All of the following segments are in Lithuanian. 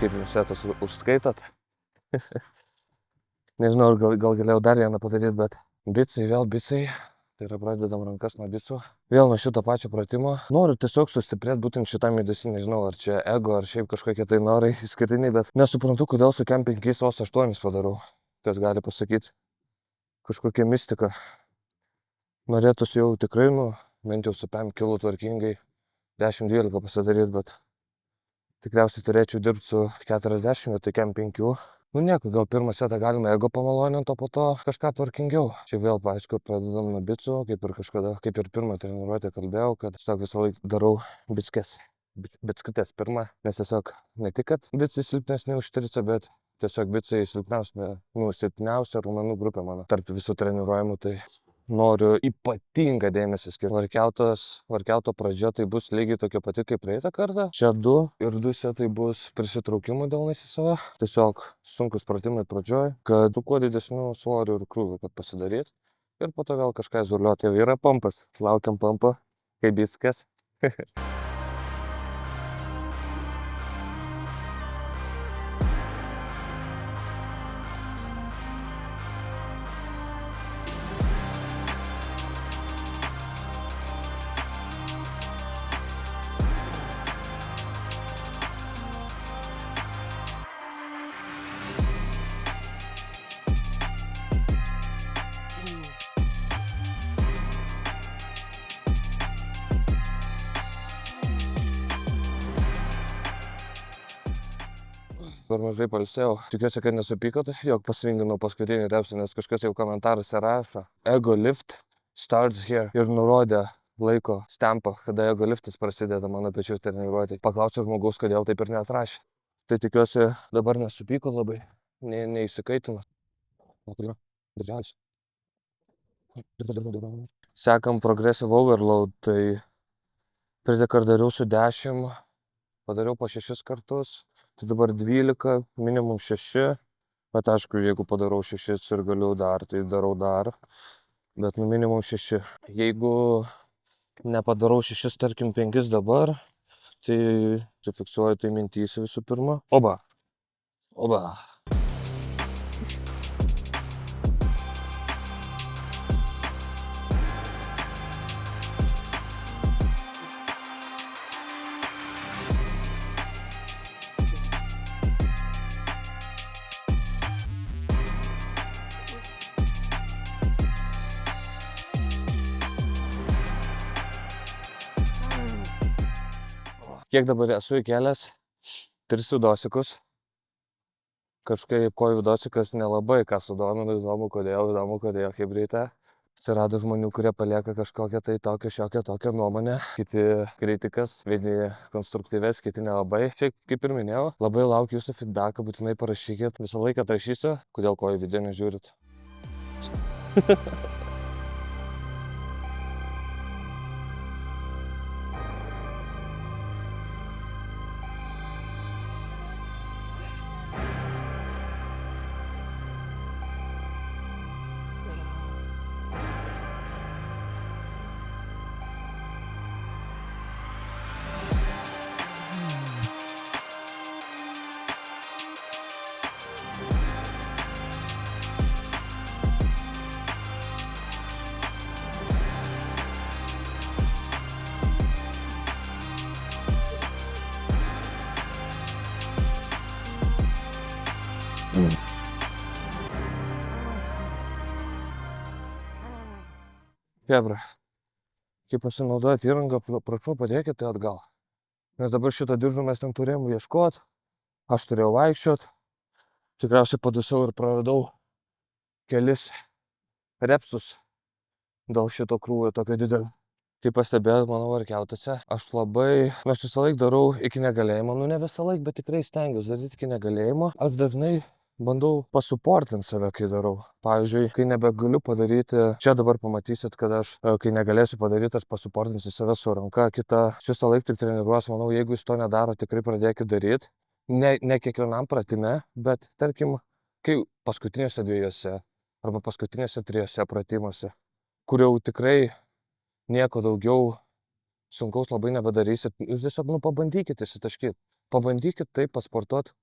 Kaip jūs setas užskaitot? Nežinau, gal galėjau dar vieną padaryti, bet bicai, vėl bicai. Tai yra pradedam rankas nuo bicų. Vėl nuo šito pačio pratimo. Noriu tiesiog sustiprėti būtent šitam judesį, nežinau, ar čia ego, ar šiaip kažkokie tai norai išskirtiniai, bet nesuprantu, kodėl su kem 5 vos 8 padarau. Kas gali pasakyti? Kažkokia mistika. Norėtųsi jau tikrai, bent jau su 5 kilų tvarkingai 10-12 pasidaryti, bet tikriausiai turėčiau dirbti su 40, tai kem 5. Nieko, gal pirmą setą galima ego pamaloninti, o po to kažką tvarkingiau. Čia vėl, aišku, pradedam nuo bicų, kaip ir kažkada, kaip ir pirmą treniruotę kalbėjau, kad tiesiog visą laiką darau bickes. Bickutės pirmą, nes tiesiog ne tik, kad bicai silpnesni už tricą, bet tiesiog bicai silpniausia raumenų grupė mano. Tarp visų treniruojamų, tai noriu ypatingą dėmesį skirti. Varkiauto pradžia tai bus lygiai tokia pati kaip praeitą kartą. Čia 2 ir 2 setai bus prisitraukimų delnais į save. Tiesiog sunkus pratimai pradžioj, kad su kuo didesniu svoriu ir krūviu, kad pasidaryt. Ir po to vėl kažką izoliuoti. Jau yra pampas. Laukiam pampo, kaip bickas. Per mažai pailsėjau. Tikiuosi, kad nesupykot, jog pasirinkinau paskutinį repsą, nes kažkas jau komentaruose rašo Ego lift starts here ir nurodė laiko stempą, kada ego liftas prasideda mano pečių treniruotėj. Paklausiau žmogaus, kodėl taip ir neatrašė. Tai tikiuosi dabar nesupyko labai, neįsikaitino. Darželis. Sekam progressive overload, tai praeitą kartą dariau su 10, padariau po 6 kartus. Tai dabar 12, minimum 6, bet aišku, jeigu padarau 6 ir galiu dar, tai darau dar, bet minimum 6. Jeigu nepadarau 6, tarkim 5 dabar, tai sufiksuoju tai mintyse visų pirma. Oba. Kiek dabar esu įkėlęs? 3 sudosikus. Kažkaip kojų vidocikas nelabai ką sudomino, įdomu kodėl chebryte. Atsirado žmonių, kurie palieka kažkokią tai šiokią tokią nuomonę. Kiti kritikas, vieni konstruktyves, kiti nelabai. Šiaip, kaip ir minėjau, labai laukiu jūsų feedbacką, būtinai parašykit. Visą laiką atrašysiu, kodėl kojų video nežiūrit. Chebra, kai pasinaudojat įrangą, prašau padėkit tai atgal. Nes dabar šitą diržą mes ten turėjom ieškot, aš turėjau vaikščiot, tikriausiai padusau ir praradau kelis repsus dėl šito krūvio tokio didelio. Kaip pastebėjot mano varkiautuose, aš visą laik darau iki negalėjimo, ne visą laik, bet tikrai stengiuosi daryti iki negalėjimo. Aš dažnai bandau pasuportinti save, kai darau. Pavyzdžiui, kai nebegaliu padaryti, čia dabar pamatysit, kad aš, kai negalėsiu padaryti, aš pasuportinsiu save su ranka kita. Visą laiką tik treniruos, manau, jeigu jūs to nedaro, tikrai pradėkit daryti. Ne kiekvienam pratime, bet tarkim, kai paskutinėse 2 arba paskutinėse 3 pratimuose, kur jau tikrai nieko daugiau sunkaus labai nebedarysit, jūs tiesiog pabandykit įsitaškyti. Pabandykit taip pasportuoti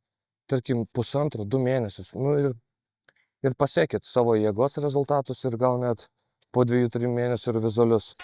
tarkim, 1,5–2 mėnesius. Nu ir pasiekit savo jėgos rezultatus ir gal net po 2–3 mėnesių ir vizualius.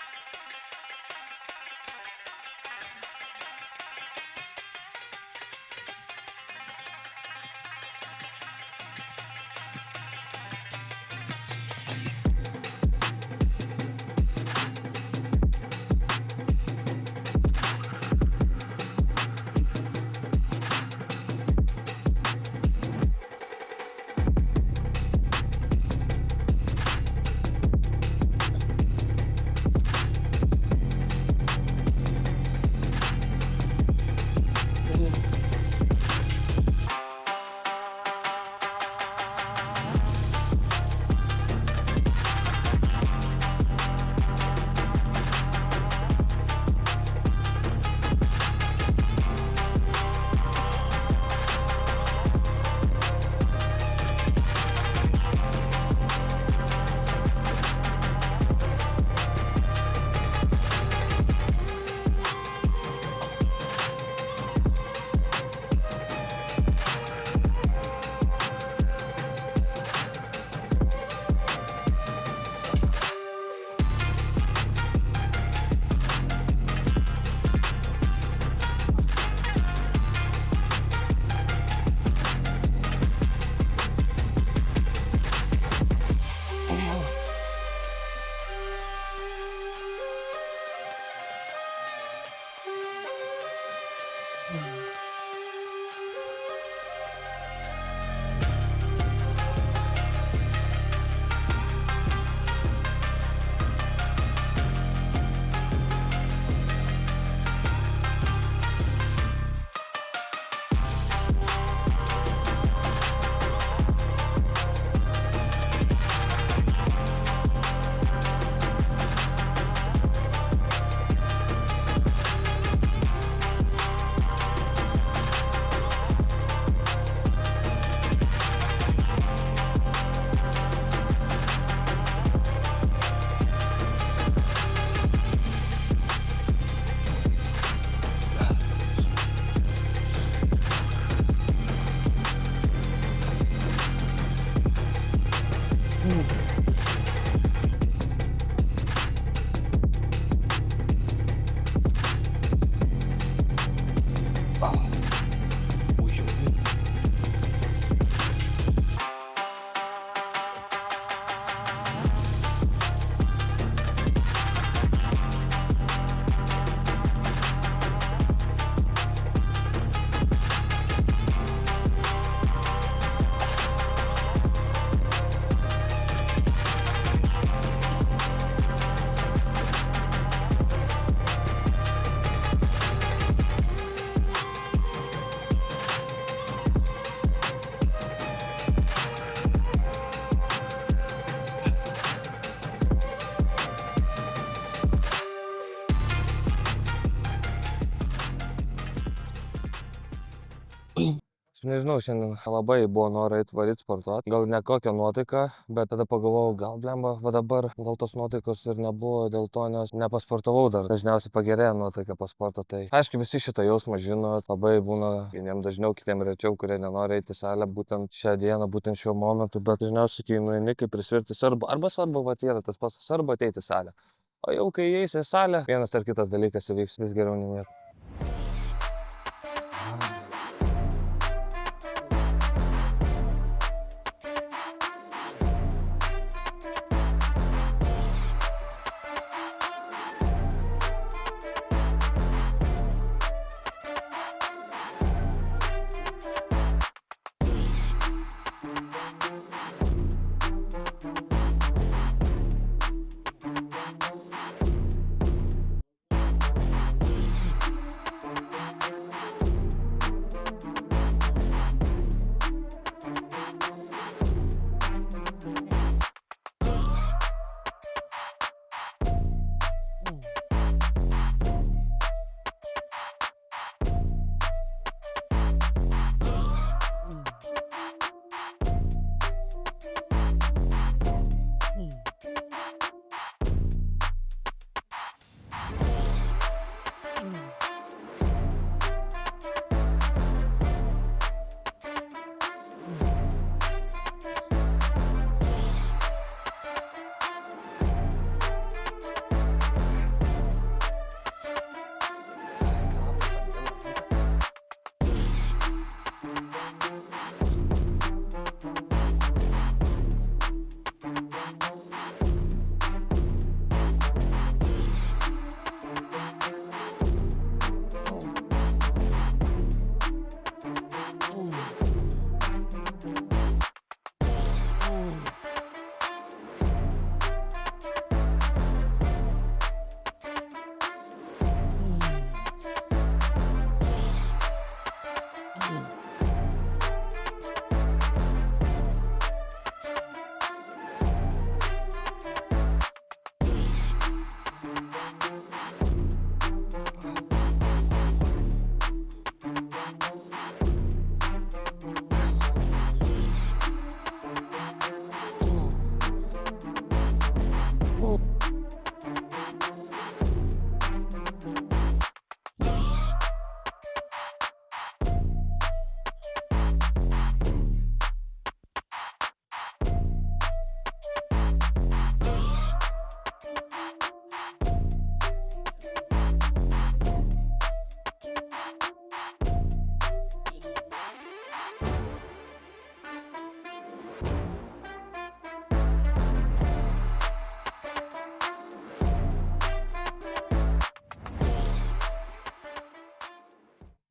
Nežinau, šiandien labai buvo noro eit varyt sportuot. Gal ne kokią nuotaiką, bet tada pagalvojau, gal blemba, va dabar gal tos nuotaikos ir nebuvo dėl to, nes nepasportavau dar. Dažniausiai pagerėja nuotaika po sporto. Tai aišku, visi šitą jausmą žino, labai būna vieniem dažniau, kitiem rečiau, kurie nenori eiti į salę būtent šią dieną, būtent šiuo momentu, bet dažniausiai, kai nueini, kaip prisvirti svarbu, arba svarbu, va yra tas pats, svarbu ateiti į salę. O jau kai eisi į salę, vienas ar kitas dalykas įvyks vis geriau nei nieko.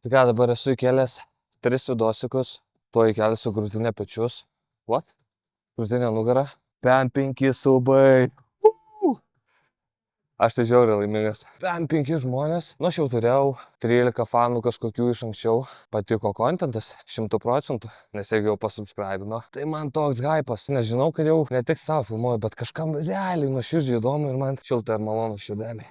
Tai ką, dabar esu įkėlęs 3 vidosikus, tuo įkelsiu krūtinę pečius. What? Krūtinę nugarą. Pem 5 subai. Aš tai žiauriai laimingas. Pem 5 žmonės. Nu, aš jau turėjau 13 fanų kažkokių iš anksčiau. Patiko kontentas 100%, nes jeigu jau pasubscribino. Tai man toks hypas, nes žinau, kad jau ne tik savo filmuoju, bet kažkam realiai nuoširdžiai įdomu ir man šilta ir malonu širdeliai.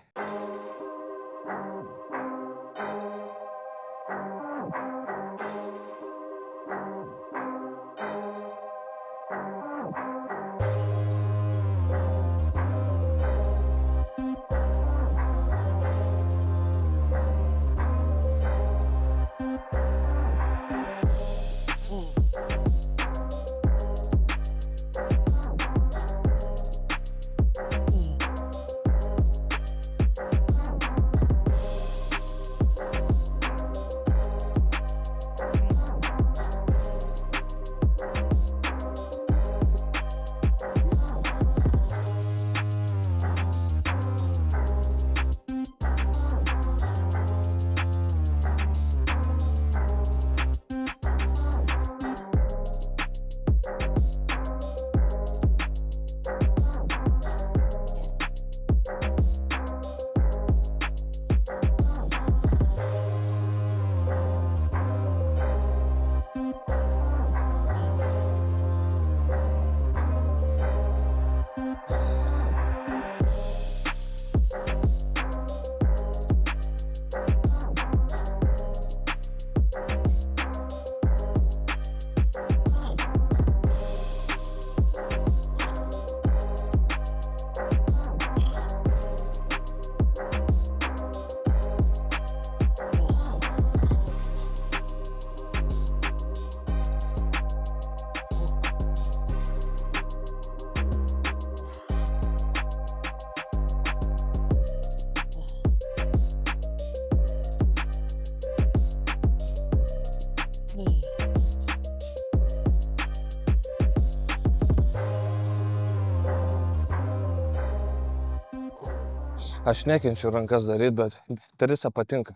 Aš nekenčiu rankas daryti, bet trisa patinka.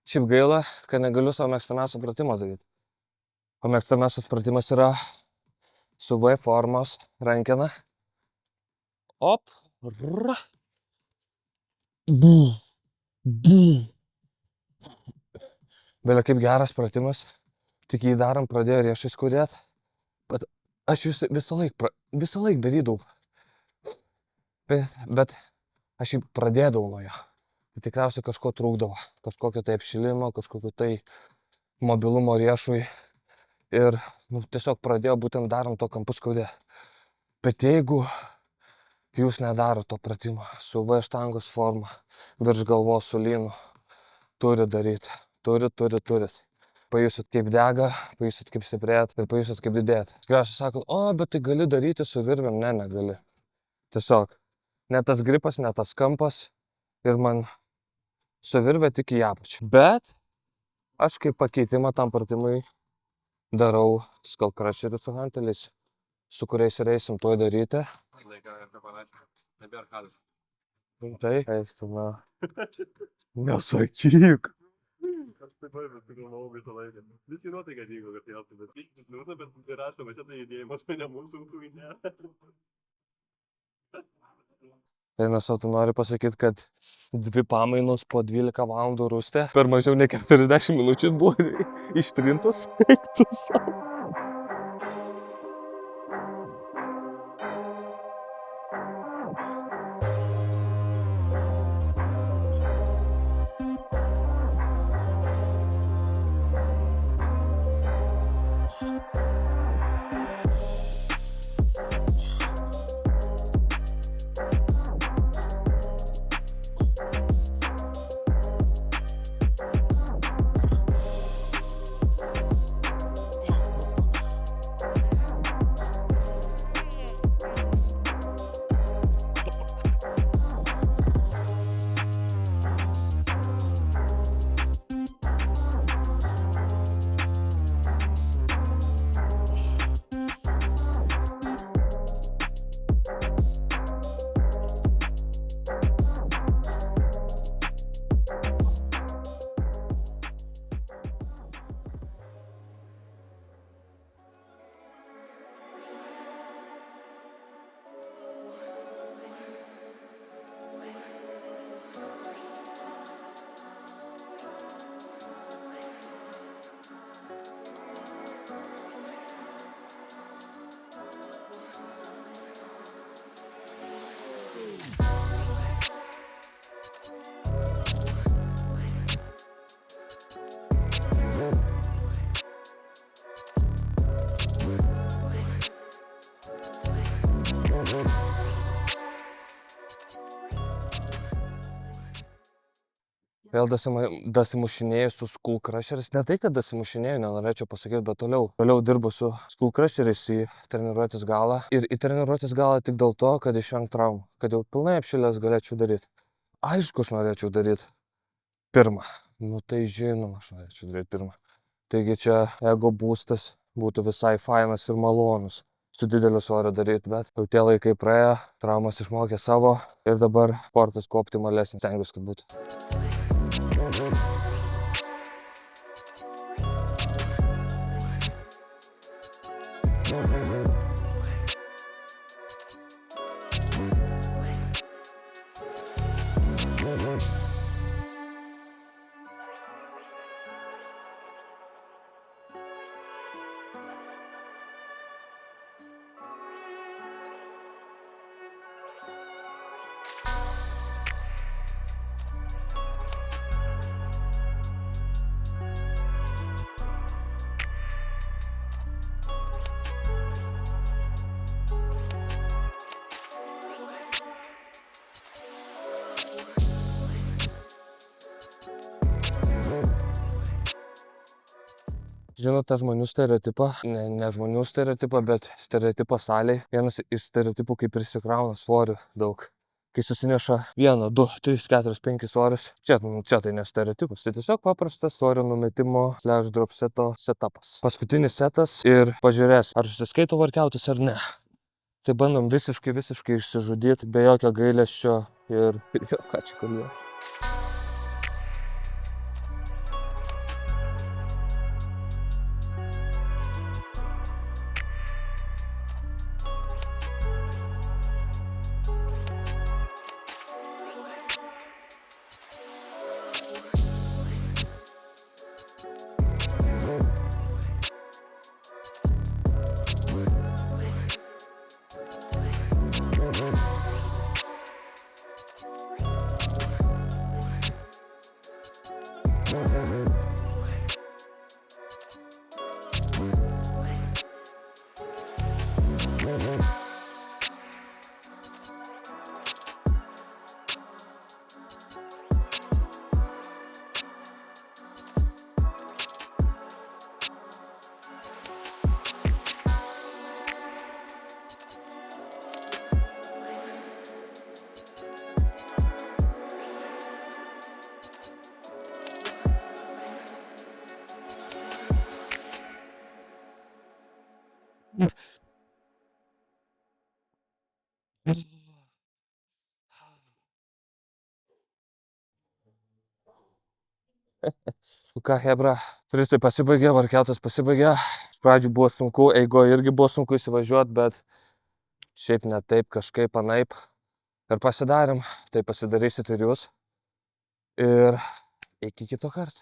Šiaip gaila, kad negaliu savo mėgstamiausio pratimo daryti. O mėgstamiausias pratimas yra su V formos rankena. Op. Ra. Belia kaip geras pratimas. Tik jį darant pradėjo riešai skaudėti. Bet aš visą laik darydavau. Bet aš jį pradėdavau nuo jo. Tai tikriausiai kažko trūkdavo. Kažkokio tai apšilimo, kažkokio tai mobilumo riešui. Ir tiesiog pradėjo būtent darant to kampus skaudėti. Bet jeigu jūs nedaro to pratimo su V štangos forma, virš galvos su lynu, turi daryti. Turit. Pajusit kaip dega, pajusit kaip stiprėt ir pajusit kaip didėt. Tikriausiai sakot, bet tai gali daryti su virvėm. Ne, negali. Tiesiog. Ne tas gripas, ne tas kampas ir man su virvė tik į apačią. Bet aš kaip pakeitimą tam pratimui darau skull crusherį su hanteliais, su kuriais ir eisim tuoj daryti. Tai, eik tu, na. Nesakyk. Aš taip pat filmavau visą laiką. Viskai nuotaika dygo, kad tai bet kiekis liūdna, bet rašo, va čia tai judėjimas, o ne mūsų kūrinė. Tai nes tu nori pasakyti, kad 2 pamainos po 12 valandų rūstė per mažiau nei 40 minučių buvo ištrintos. Eik tu savo. Vėl dasimušinėjau su Skull Crusheriais. Ne tai, kad dasimušinėjau, nenorėčiau pasakyti, bet toliau dirbu su Skull Crusheriais į treniruotės galą. Ir į treniruotės galą tik dėl to, kad išvengt traumų. Kad jau pilnai apšilęs galėčiau daryti. Aišku, aš norėčiau daryti pirmą. Nu tai žinoma, aš norėčiau daryti pirmą. Taigi čia ego boostas būtų visai fainas ir malonus. Su dideliu svoriu daryti, bet jau tie laikai praėjo, traumas išmokė savo ir dabar sportas kuo optimalesnis, stengiuosi, kad būtų. Žinote žmonių stereotipą, ne žmonių stereotipą, bet stereotipą salėj. Vienas iš stereotipų, kai prisikrauna svorių daug. Kai susineša 1, 2, 3, 4, 5 svorius. Čia tai ne stereotipas, tai tiesiog paprastas svorio numetimo / drop seto setupas. Paskutinis setas ir pažiūrės, ar susiskaito workoutus ar ne. Tai bandom visiškai išsižudyti, be jokio gailesčio ir jo, ką čia kalbėjau. Ką, hebra, turistai pasibaigė, workoutas pasibaigė. Iš pradžių buvo sunku, eigoje irgi buvo sunku įsivažiuoti, bet šiaip ne taip, kažkaip anaip. Ir pasidarėm, tai pasidarysit ir jūs. Ir iki kito karto.